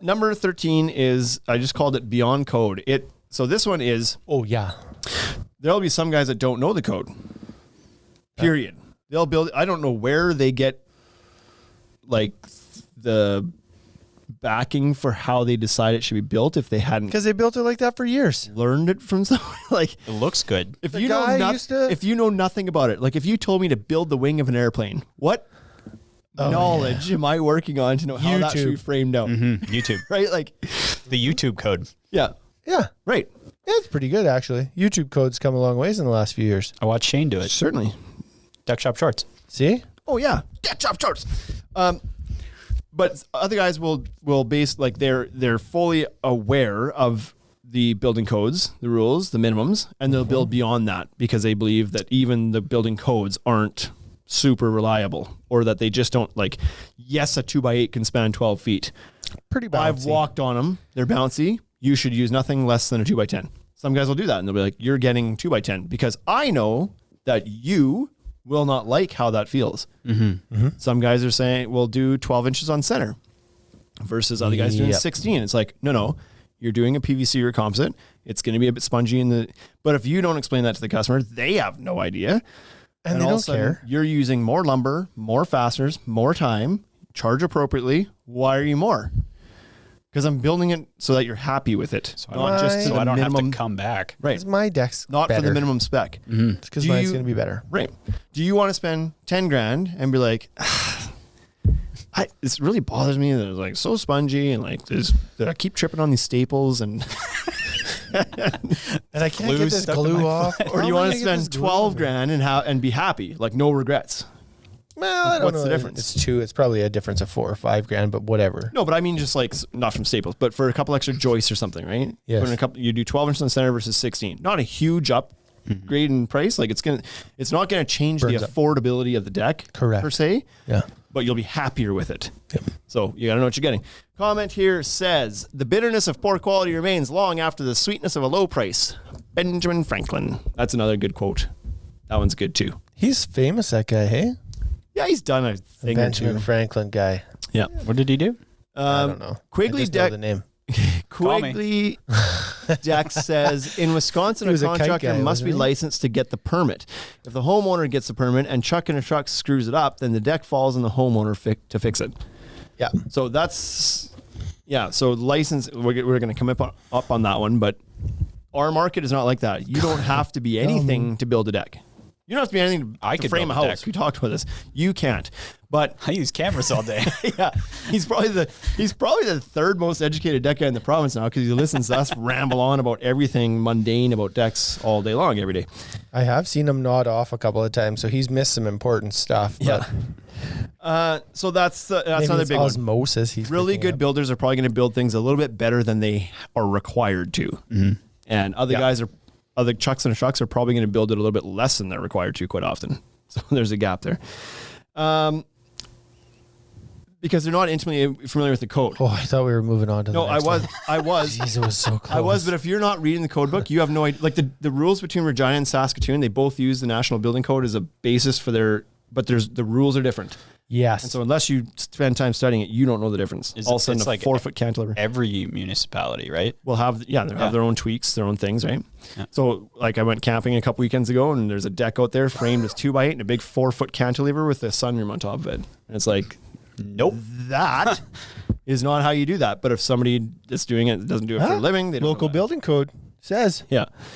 Number 13 is, I just called it beyond code. So this one is, Oh, yeah. there'll be some guys that don't know the code. Period. They'll build, I don't know where they get like the backing for how they decide it should be built if they hadn't Because they built it like that for years. learned it from somewhere. Like, It looks good. if The you know guy used to- if you know nothing about it, like if you told me to build the wing of an airplane, what knowledge am I working on to know how that should be YouTube. framed out? YouTube. Right? Like, The YouTube code. yeah, Yeah. right. It's pretty good, actually. YouTube code's come a long ways in the last few years. I watched Shane do it. Certainly. Duck Shop Shorts. See? Oh yeah, get chop shorts. But other guys will base, like, they're fully aware of the building codes, the rules, the minimums, and they'll build beyond that because they believe that even the building codes aren't super reliable, or that they just don't, like, yes, a 2x8 can span 12 feet. Pretty bouncy. I've walked on them. They're bouncy. You should use nothing less than a 2x10. Some guys will do that and they'll be like, you're getting 2x10 because I know that you will not like how that feels. Some guys are saying, we'll do 12 inches on center versus other guys doing 16. It's like, no, you're doing a PVC or composite. It's going to be a bit spongy but if you don't explain that to the customer, they have no idea. And they all of don't a sudden, care. You're using more lumber, more fasteners, more time, charge appropriately. Why are you more? Because I'm building it so that you're happy with it. So not just to so the I don't minimum, have to come back. Right. Because my deck's Not better. for the minimum spec. It's because Do mine's you- going to be better. Right. Do you want to spend 10 grand and be like, this really bothers me that it's like so spongy and like I keep tripping on these staples and And I can't Glue get this stuck in my glue off. or do you want to spend 12 grand and be happy, like no regrets? Well, I don't What's know. the difference? It's two. It's probably a difference of 4 or 5 grand, but whatever. No, but I mean just like not from staples, but for a couple extra joists or something, right? Yes. Put in a couple, you do 12 inches on center versus 16. Not a huge upgrade in price. Like it's not gonna change Burns the up. affordability of the deck, Correct. per se. Yeah. But you'll be happier with it. So you gotta know what you're getting. Comment here says, the bitterness of poor quality remains long after the sweetness of a low price. Benjamin Franklin. That's another good quote. That one's good too. He's famous, that guy, hey? Yeah, he's done a thing or Benjamin two. Franklin guy. Yeah. What did he do? I don't know. Quigley I just know the name. Call me. Quigley Dex says, in Wisconsin, He a was a kite contractor guy, must wasn't be he? licensed to get the permit. If the homeowner gets the permit and Chuck in a truck screws it up, then the deck falls on the homeowner to fix it. Yeah. So that's, so license, we're going to come up on that one, but our market is not like that. You don't have to be anything to build a deck. You don't have to be anything I to could frame a build a house. deck. We talked about this. You can't. But I use cameras all day. yeah, he's probably the third most educated deck guy in the province now because he listens to us ramble on about everything mundane about decks all day long, every day. I have seen him nod off a couple of times, so he's missed some important stuff. But So that's maybe another it's big one. osmosis. He's Really picking good up. builders are probably going to build things a little bit better than they are required to, and other Chucks and trucks are probably going to build it a little bit less than they're required to quite often. So there's a gap there. Because they're not intimately familiar with the code. Oh, I thought we were moving on to the No, next one. I was. Jeez, it was so close. I was, but if you're not reading the code book, you have no idea. Like the rules between Regina and Saskatoon, they both use the National Building Code as a basis for but the rules are different. Yes. And so unless you spend time studying it, you don't know the difference. All of a sudden, it's a like 4-foot cantilever Every municipality, right? will have, they have their own tweaks, their own things, right? Yeah. So like I went camping a couple weekends ago and there's a deck out there framed as 2x8 and a big 4-foot cantilever with a sunroom on top of it. And it's like, Nope. that is not how you do that. But if somebody that's doing it doesn't do it for a living, they don't Local know that. building code says. Yeah.